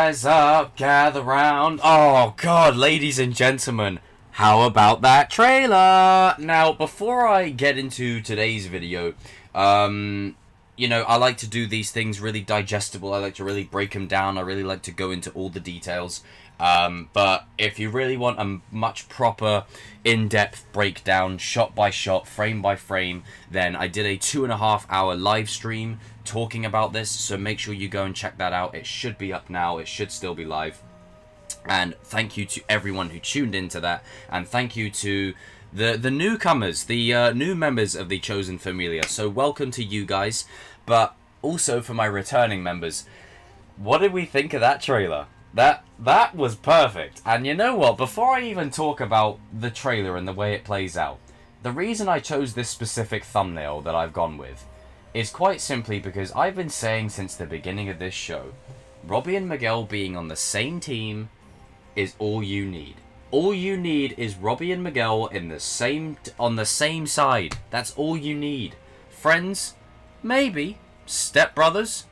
Rise up, gather round. Oh god, ladies and gentlemen, how about that trailer? Now, before I get into today's video, you know, I like to do these things really digestible. I like to really break them down. I really like to go into all the details. But if you really want a much proper, in-depth breakdown, shot by shot, frame by frame, then I did a 2.5-hour live stream talking about this, so make sure you go and check that out. It should be up now. It should still be live. And thank you to everyone who tuned into that, and thank you to the newcomers, the new members of the Chosen Familia. So welcome to you guys, but also for my returning members. What did we think of that trailer? That was perfect. And you know what? Before I even talk about the trailer and the way it plays out, the reason I chose this specific thumbnail that I've gone with is quite simply because I've been saying since the beginning of this show, Robby and Miguel being on the same team is all you need. All you need is Robby and Miguel in on the same side. That's all you need. Friends? Maybe. Stepbrothers?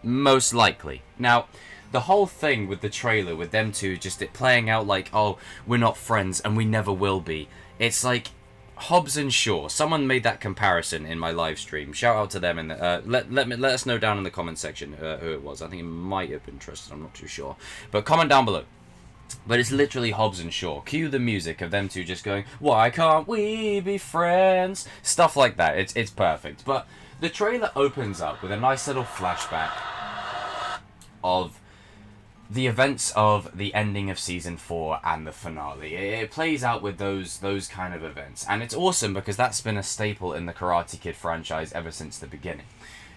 Most likely. Now, the whole thing with the trailer, with them two, just it playing out like, oh, we're not friends and we never will be. It's like Hobbs and Shaw. Someone made that comparison in my live stream. Shout out to them. And let us know down in the comment section who it was. I think it might have been Tristan. I'm not too sure. But comment down below. But it's literally Hobbs and Shaw. Cue the music of them two just going, why can't we be friends? Stuff like that. It's perfect. But the trailer opens up with a nice little flashback of the events of the ending of season 4 and the finale. It plays out with those kind of events, and it's awesome because that's been a staple in the Karate Kid franchise ever since the beginning.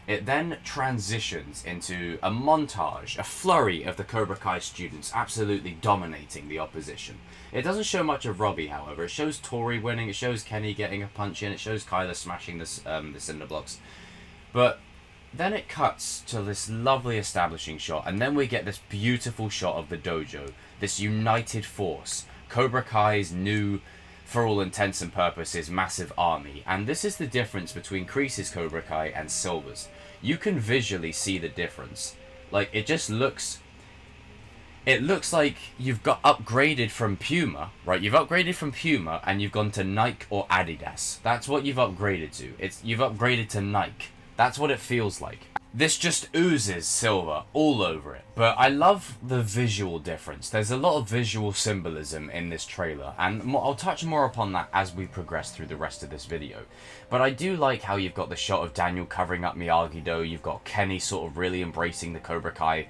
It then transitions into a montage, a flurry of the Cobra Kai students absolutely dominating the opposition. It doesn't show much of Robby, however. It shows Tory winning, it shows Kenny getting a punch in, it shows Kyler smashing the cinder blocks. But then it cuts to this lovely establishing shot, and then we get this beautiful shot of the dojo, this united force, Cobra Kai's new, for all intents and purposes, massive army. And this is the difference between Kreese's Cobra Kai and Silver's. You can visually see the difference. Like, it just looks... It looks like you've got upgraded from Puma, right? You've upgraded from Puma and you've gone to Nike or Adidas. That's what you've upgraded to. You've upgraded to Nike. That's what it feels like. This just oozes silver all over it. But I love the visual difference. There's a lot of visual symbolism in this trailer, and I'll touch more upon that as we progress through the rest of this video. But I do like how you've got the shot of Daniel covering up Miyagi-Do. You've got Kenny sort of really embracing the Cobra Kai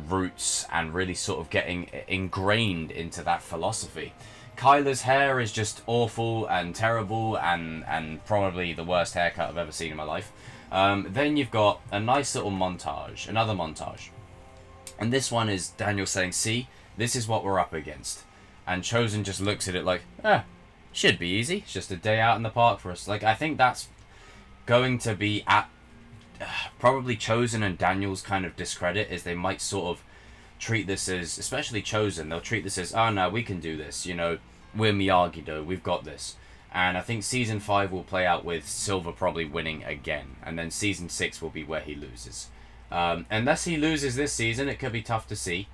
roots and really sort of getting ingrained into that philosophy. Kyler's hair is just awful and terrible and probably the worst haircut I've ever seen in my life. Then you've got a nice little montage, another montage. And this one is Daniel saying, see, this is what we're up against. And Chozen just looks at it like, should be easy. It's just a day out in the park for us. Like, I think that's going to be at probably Chozen and Daniel's kind of discredit, is they might sort of treat this as, especially Chozen, they'll treat this as, oh no, we can do this, you know, we're Miyagi-Do, we've got this. And I think season 5 will play out with Silver probably winning again, and then season 6 will be where he loses. Unless he loses this season, it could be tough to see.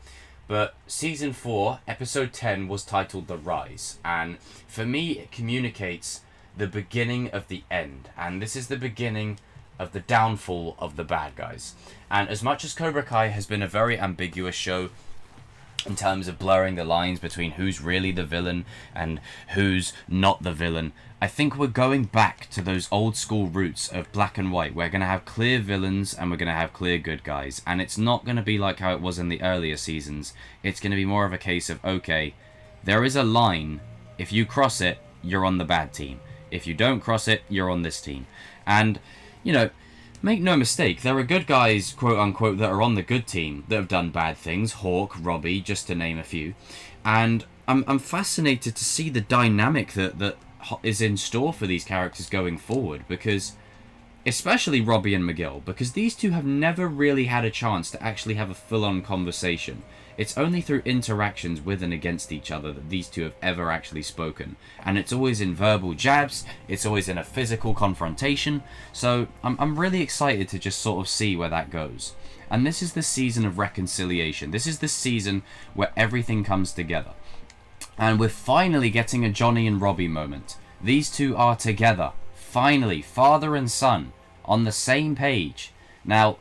But season 4, episode 10 was titled The Rise, and for me it communicates the beginning of the end, and this is the beginning of the downfall of the bad guys. And as much as Cobra Kai has been a very ambiguous show in terms of blurring the lines between who's really the villain and who's not the villain, I think we're going back to those old school roots of black and white. We're going to have clear villains and we're going to have clear good guys. And it's not going to be like how it was in the earlier seasons. It's going to be more of a case of, okay, there is a line. If you cross it, you're on the bad team. If you don't cross it, you're on this team. And, you know, make no mistake, there are good guys, quote-unquote, that are on the good team that have done bad things. Hawk, Robby, just to name a few. And I'm fascinated to see the dynamic that is in store for these characters going forward, because, especially Robby and Miguel, because these two have never really had a chance to actually have a full-on conversation It's only through interactions with and against each other that these two have ever actually spoken. And it's always in verbal jabs, it's always in a physical confrontation, so I'm really excited to just sort of see where that goes. And this is the season of reconciliation. This is the season where everything comes together. And we're finally getting a Johnny and Robby moment. These two are together. Finally, father and son, on the same page. Now,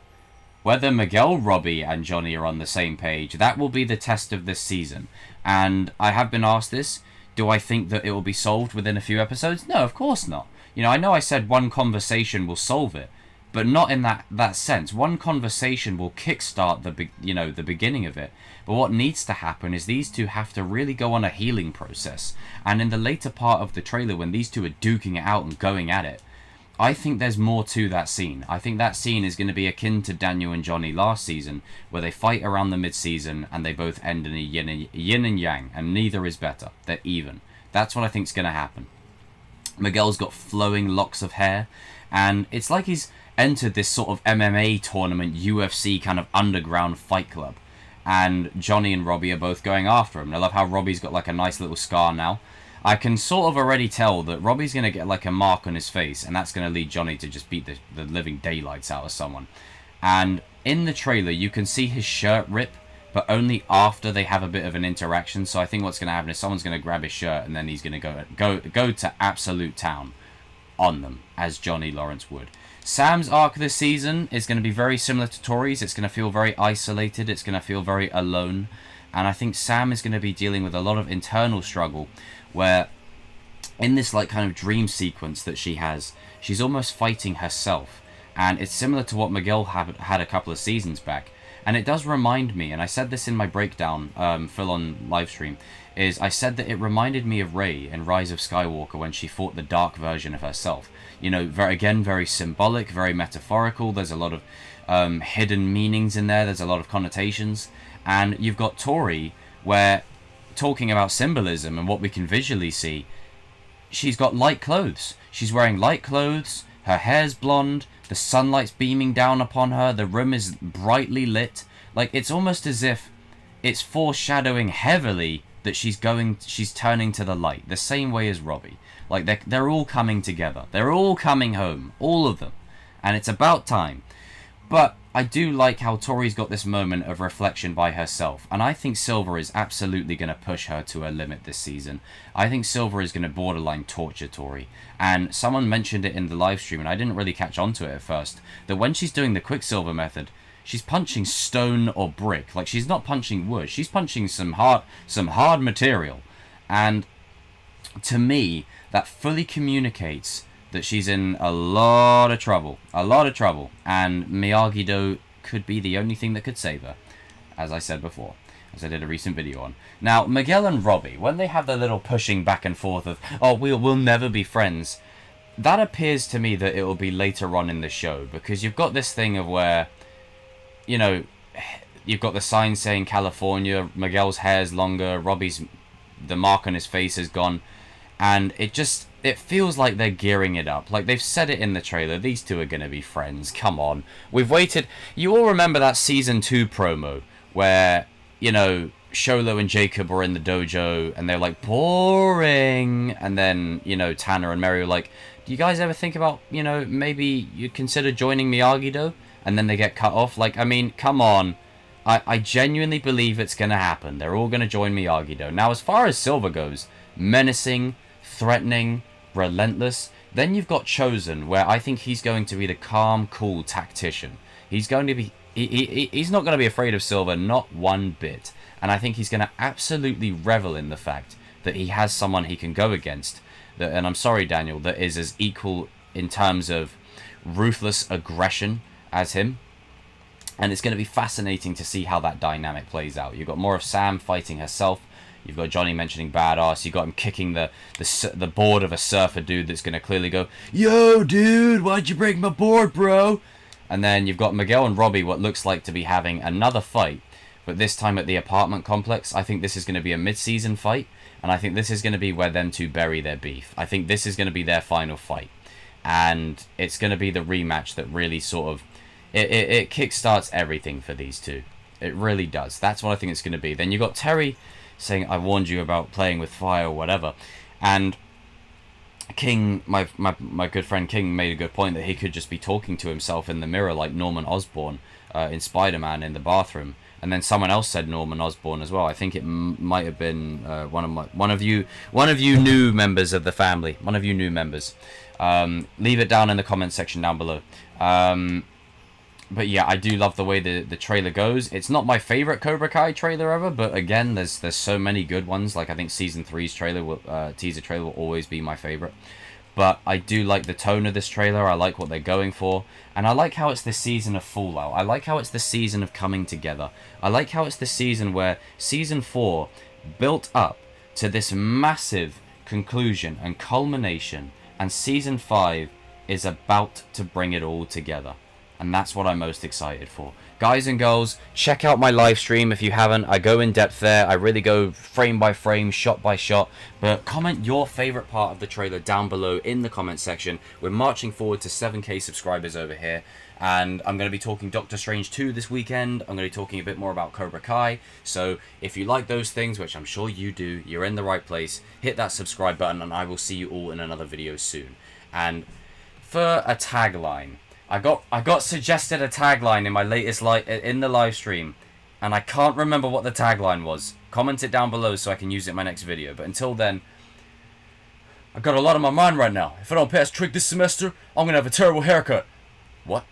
whether Miguel, Robby, and Johnny are on the same page, that will be the test of this season. And I have been asked this, do I think that it will be solved within a few episodes? No, of course not. You know I said one conversation will solve it, but not in that sense. One conversation will kickstart the beginning of it. But what needs to happen is these two have to really go on a healing process. And in the later part of the trailer, when these two are duking it out and going at it, I think there's more to that scene. I think that scene is going to be akin to Daniel and Johnny last season, where they fight around the mid-season and they both end in a yin and yang, and neither is better. They're even. That's what I think is going to happen. Miguel's got flowing locks of hair, and it's like he's entered this sort of MMA tournament, UFC kind of underground fight club. And Johnny and Robby are both going after him. And I love how Robby's got like a nice little scar now. I can sort of already tell that Robby's going to get like a mark on his face, and that's going to lead Johnny to just beat the living daylights out of someone. And in the trailer, you can see his shirt rip, but only after they have a bit of an interaction. So I think what's going to happen is someone's going to grab his shirt, and then he's going to go to absolute town on them, as Johnny Lawrence would. Sam's arc this season is going to be very similar to Tory's. It's going to feel very isolated. It's going to feel very alone. And I think Sam is going to be dealing with a lot of internal struggle, where in this like kind of dream sequence that she has, she's almost fighting herself. And it's similar to what Miguel had a couple of seasons back. And it does remind me, and I said this in my breakdown, full-on live stream, is I said that it reminded me of Rey in Rise of Skywalker when she fought the dark version of herself. You know, very symbolic, very metaphorical. There's a lot of hidden meanings in there. There's a lot of connotations. And you've got Tory, where, talking about symbolism and what we can visually see, she's got light clothes. She's wearing light clothes, her hair's blonde, the sunlight's beaming down upon her, the room is brightly lit. Like, it's almost as if it's foreshadowing heavily that she's turning to the light, the same way as Robby. Like, they're all coming together. They're all coming home. All of them. And it's about time. But I do like how Tory's got this moment of reflection by herself. And I think Silver is absolutely going to push her to her limit this season. I think Silver is going to borderline torture Tory. And someone mentioned it in the live stream, and I didn't really catch on to it at first, that when she's doing the Quicksilver method, she's punching stone or brick. Like, she's not punching wood. She's punching some hard material. And to me, that fully communicates that she's in a lot of trouble. And Miyagi-Do could be the only thing that could save her, as I said before, as I did a recent video on. Now, Miguel and Robby, when they have their little pushing back and forth of, oh, we'll never be friends, that appears to me that it will be later on in the show, because you've got this thing of where, you know, you've got the sign saying California, Miguel's hair's longer, Robby's, the mark on his face is gone, and it feels like they're gearing it up. Like, they've said it in the trailer, these two are going to be friends, come on. We've waited, you all remember that Season 2 promo, where, you know, Sholo and Jacob were in the dojo, and they're like, boring, and then, you know, Tanner and Mary were like, do you guys ever think about, you know, maybe you'd consider joining Miyagi-Do? And then they get cut off. Like, I mean, come on. I genuinely believe it's going to happen. They're all going to join Miyagi-Do. Now, as far as Silver goes, menacing, threatening, relentless. Then you've got Chosen, where I think he's going to be the calm, cool tactician. He's going to be... He's not going to be afraid of Silver, not one bit. And I think he's going to absolutely revel in the fact that he has someone he can go against. That, and I'm sorry, Daniel, that is as equal in terms of ruthless aggression as him. And it's going to be fascinating to see how that dynamic plays out. You've got more of Sam fighting herself. You've got Johnny mentioning badass. You've got him kicking the board of a surfer dude that's going to clearly go, yo, dude, why'd you break my board, bro? And then you've got Miguel and Robby, what looks like to be having another fight, but this time at the apartment complex. I think this is going to be a mid-season fight, and I think this is going to be where them two bury their beef. I think this is going to be their final fight, and it's going to be the rematch that really sort of, it kickstarts everything for these two. It really does. That's what I think it's going to be. Then you got Terry saying, I warned you about playing with fire or whatever. And King, my good friend King, made a good point that he could just be talking to himself in the mirror like Norman Osborn in Spider-Man in the bathroom. And then someone else said Norman Osborn as well. I think it might have been one of you new members of the family. One of you new members. Leave it down in the comment section down below. But yeah, I do love the way the trailer goes. It's not my favorite Cobra Kai trailer ever, but again, there's so many good ones. Like I think season 3's teaser trailer will always be my favorite. But I do like the tone of this trailer. I like what they're going for, and I like how it's the season of fallout. I like how it's the season of coming together. I like how it's the season where season 4 built up to this massive conclusion and culmination, and season 5 is about to bring it all together. And that's what I'm most excited for. Guys and girls, check out my live stream if you haven't. I go in depth there. I really go frame by frame, shot by shot. But comment your favorite part of the trailer down below in the comment section. We're marching forward to 7k subscribers over here. And I'm going to be talking Doctor Strange 2 this weekend. I'm going to be talking a bit more about Cobra Kai. So if you like those things, which I'm sure you do, you're in the right place. Hit that subscribe button and I will see you all in another video soon. And for a tagline, I got suggested a tagline in my latest in the live stream, and I can't remember what the tagline was. Comment it down below so I can use it in my next video. But until then, I've got a lot on my mind right now. If I don't pass trig this semester, I'm gonna have a terrible haircut. What?